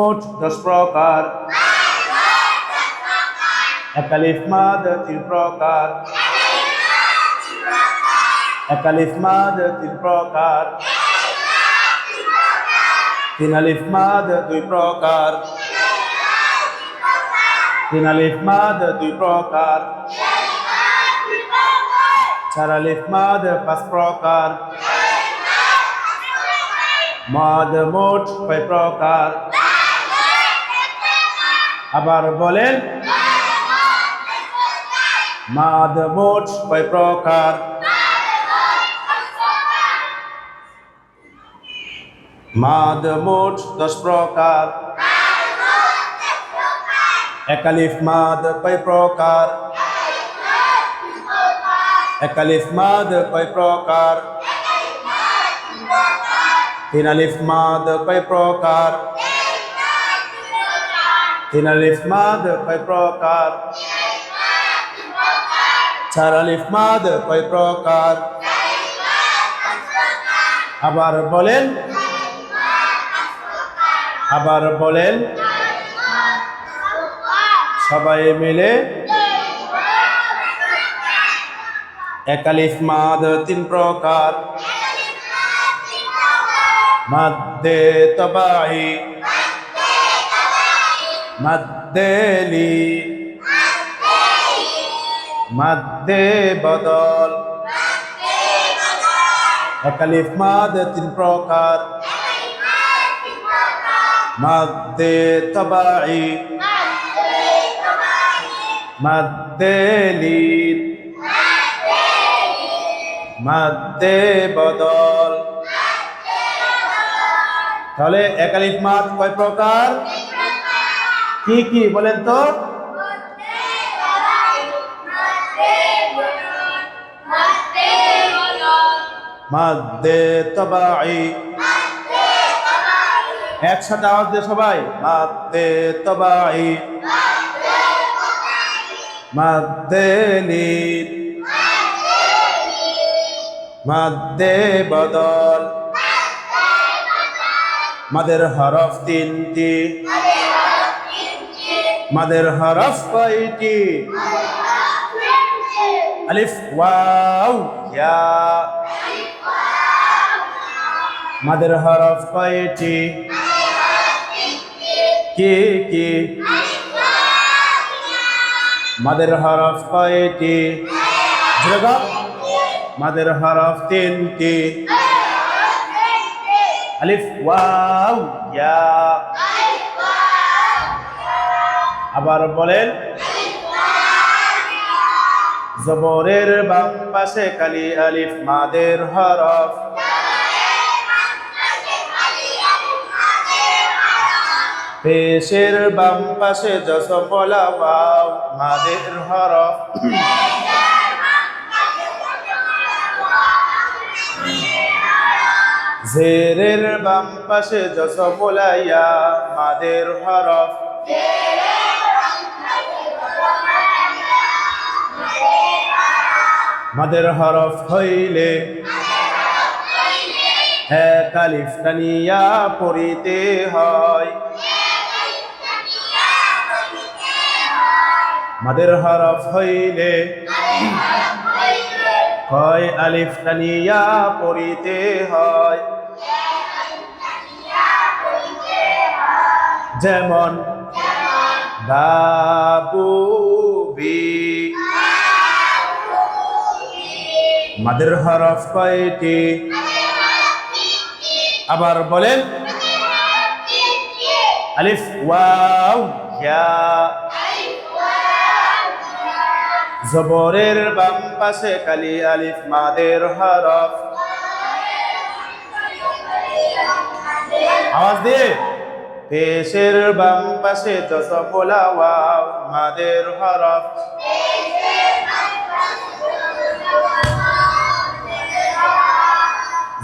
মোট 10 প্রকার। এক আলিফ মাদ 3 প্রকার। এক আলিফ মাদ 3 প্রকার। 3 আলিফ মাদ 2 প্রকার। 3 আলিফ মাদ 2 প্রকার। 4 আলিফ মাদ 5 প্রকার। মাদ মোট 6 প্রকার। আবার বলেন, মাদ মোট 6 প্রকার। মাদ মোট 10 প্রকার। এক আলিফ মাদ কয় প্রকার? এক আলিফ মাদ কয় প্রকার? 3 আলিফ মাদ কয় প্রকার? 3 আলিফ মাদ কয় প্রকার? 4 আলিফ মাদ কয় প্রকার? আবার বলেন, আবার বলেন, সবাই মিলে। এক আলিফ মাদ 3 প্রকার। মাদ্দে তবাই, মাদ্দে লি, মাদ্দে বদল। এক আলিফ মাদ 3 প্রকার। মাদ্দে তবাই, মাদ্দে লি, মাদ্দে বদল। তাহলে এক আলিফ মাদ কয় প্রকার? কি কি বলেন তো? মাদ্দে তবাই। একসাথে আওয়াজ দিয়ে সবাই, মাদ্দে তবাই, মাদ্দে লিন, মাদ্দে বদল। মাদের হরফ 3টি। মাদের হরফ কয়টি? আলিফ ওয়াও ইয়া। মাদের হরফ কয়টি? কি কি? মাদের হরফ কয়টি? জোরে, মাদের হরফ 3টি। আলিফ ওয়াও ইয়া। আবার বলেন, জবরের বাম পাশে কালি আলিফ মাদের হরফ। পেশের বাম পাশে জসমলা ওয়াও মাদের হরফ। জেরের বাম পাশে জসমলা ইয়া মাদের হরফ। মাদের হরফ হইলে এক আলিফ টানিয়া পড়িতে হয়। মাদের হরফ হইলে কয় আলিফ টানিয়া পড়িতে হয়। যেমন বাবু বি। মাদের হরফ কয়টি? আবার বলেন, আলিফ ওয়াও ইয়া। জবরের বাম পাশে কালি আলিফ মাদের হরফ। আওয়াজ দিয়ে, পেশের বাম পাশে জসমলা ওয়াও মাদের হরফ।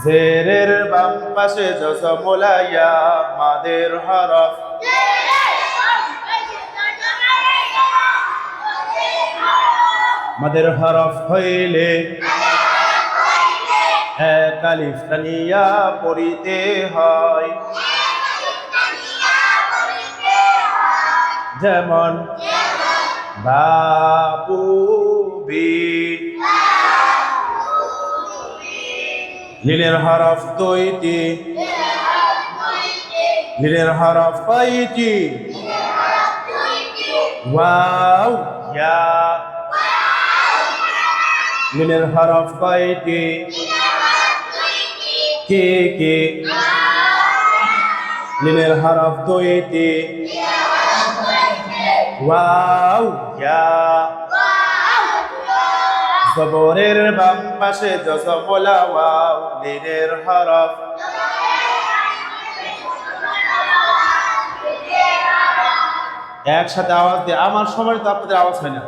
জেরের বাম পাশে জসমলা ইয়া মাদের হরফ। মাদের হরফ হইলে এক আলিফ টানিয়া পড়িতে হয়। যেমন বাবু বি লিনের হরফ দুইটি লিনের হরফ কয়টি ওয়াও ইয়া লিনের হরফ কয়টি কে কে লিনের হরফ দুইটি ওয়াও ইয়া জবরের বাম পাশে জজমলা ওয়াও লিনের হরফ একসাথে আওয়াজ দিয়ে আমার সময় তো আপনাদের আওয়াজ হয় না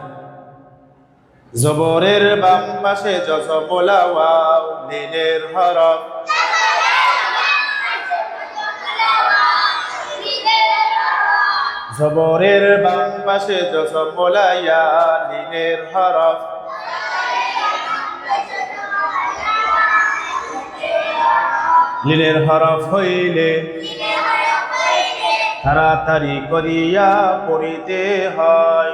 জবরের বাম পাশে জজমলা ওয়াও লিনের হরফ জবরের বাম পাশে জজমলা ইয়া লিনের হরফ লিনের হরফ হইলে তাড়াতাড়ি করিয়া পড়িতে হয়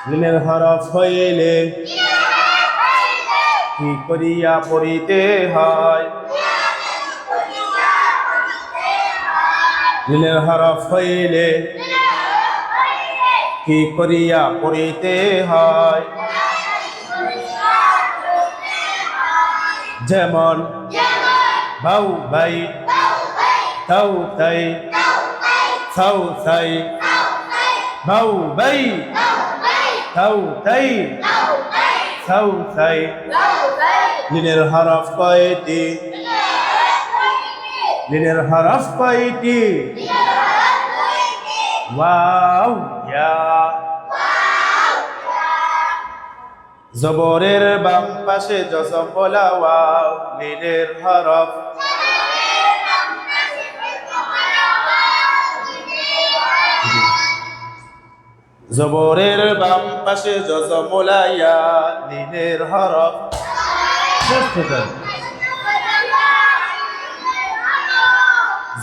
লিনের হরফ হইলে কি করিয়া পড়িতে হয় লিনের হরফ হইলে কি করিয়া পড়িতে হয় যেমন বাউ বাই তাও তাই থাও তাই বাউ বাই তাও তাই থাও তাই লিনের হরফ কয়টি লিনের হরফ কয়টি ওয়াও ইয়া জবরের বাম পাশে জজমলা ওয়াও লিনের হরফ জবরের বাম পাশে জজমলা ইয়া লিনের হরফ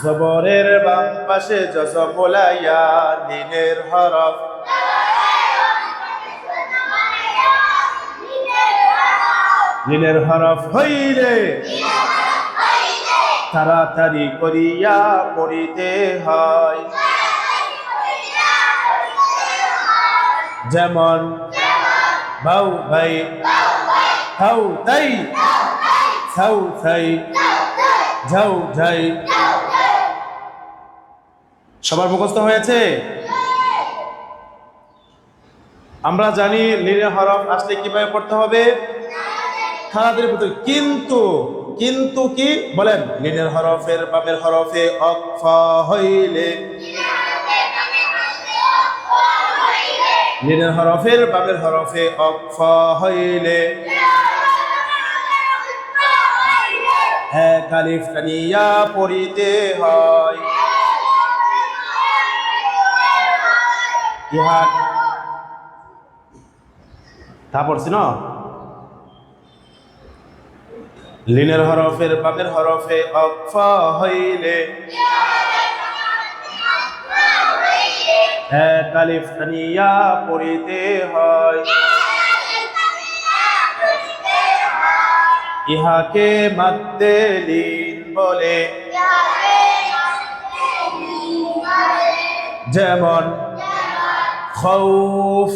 জবরের বাম পাশে জজমলা ইয়া লিনের হরফ লিনের হরফ হইলে তাড়াতাড়ি করিয়া পড়িতে হয় যেমন বাউ ভাই থাও তাই থাও থাই ঝাউ ঝাই সবার মুখস্থ হয়েছে আমরা জানি লিনের হরফ আসলে কিভাবে পড়তে হবে তাড়াতাড়ি পড়তে কিন্তু কিন্তু কি বলেন লিনের হরফের বামের হরফে অক্ফ হইলে লিনের হরফের বামের হরফে অক্ফ হইলে এক আলিফ টানিয়া পড়িতে হয় ইহা তা পড়ছি না লিনের হরফের বামের হরফে অক্ফ হইলে এক আলিফ টানিয়া পড়িতে হয় ইহাকে মাদ্দে লিন বলে যেমন খৌফ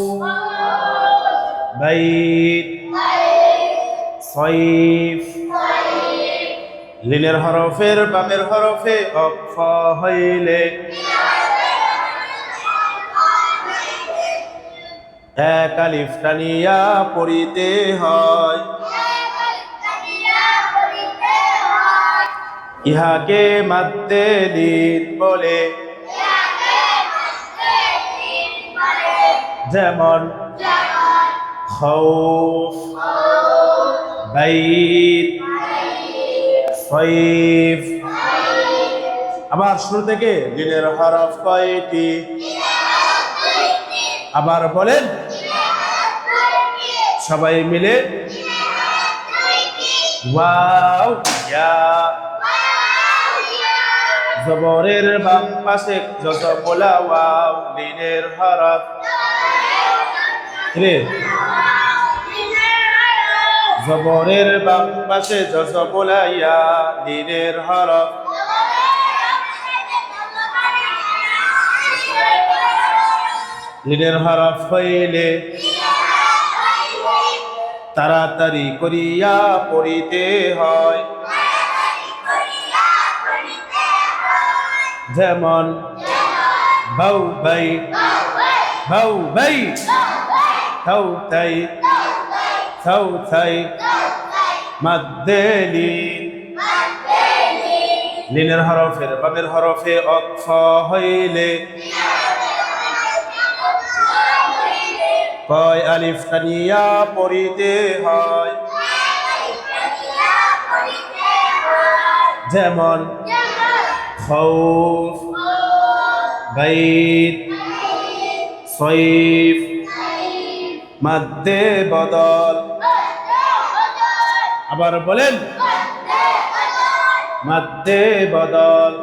বাইত সয়ফ লিনের হরফের বামের হরফে অক্ফ হইলে এক আলিফ টানিয়া পড়িতে হয় ইহাকে মাদ্দে লিন বলে যেমন খৌফ বাইত সয়ফ আবার শুরু থেকে লিনের হরফ কয়টি আবার বলেন সবাই মিলে ওয়াও ইয়া জবরের বাম পাশে জজমলা ওয়াও লিনের হরফ রে জবরের বাম পাশে জজমলা ইয়া লিনের হরফ লিনের হরফ হইলে তাড়াতাড়ি করিয়া পড়িতে হয় যেমন বাউ বাই বাউ বাই থাউ তাই থাউ থাই মাদ্দে লিন লিনের হরফের বামের হরফে অক্ফ হইলে কয় আলিফ টানিয়া পড়িতে হয় যেমন খৌফ বাইত সৈফ মাদ্দে বদল আবার বলেন মাদ্দে বদল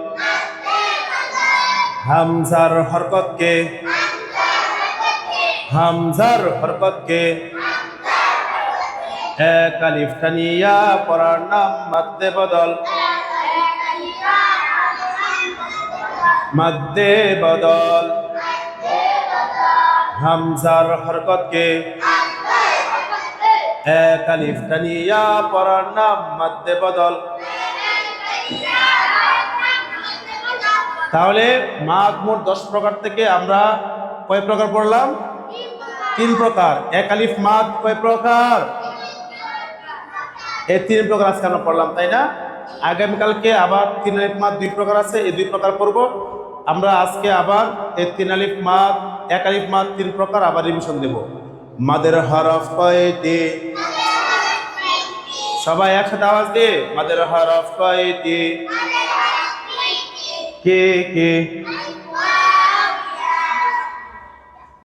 হামজার হরকতকে হামজার হরকতকে এক আলিফ টানিয়া পড়ার নাম মাদ্দে বদল মাদ্দে বদল হামজার হরকতকে এক আলিফ টানিয়া পড়ার নাম মাদ্দে বদল তাহলে মাদ মোট 10 প্রকার থেকে আমরা কয় প্রকার পড়লাম 3 প্রকার এক আলিফ মাদ কয় প্রকার এই 3 প্রকার আজকে আমরা পড়লাম তাই না আগামীকালকে আবার 3 আলিফ মাদ 2 প্রকার আছে এই 2 প্রকার পড়ব আমরা আজকে আবার এই 3 আলিফ মাদ এক আলিফ মাদ 3 প্রকার আবার রিভিশন দেব মাদের হরফ কয়টি সবাই একসাথে আওয়াজ দিয়ে মাদের হরফ কয়টি কে কে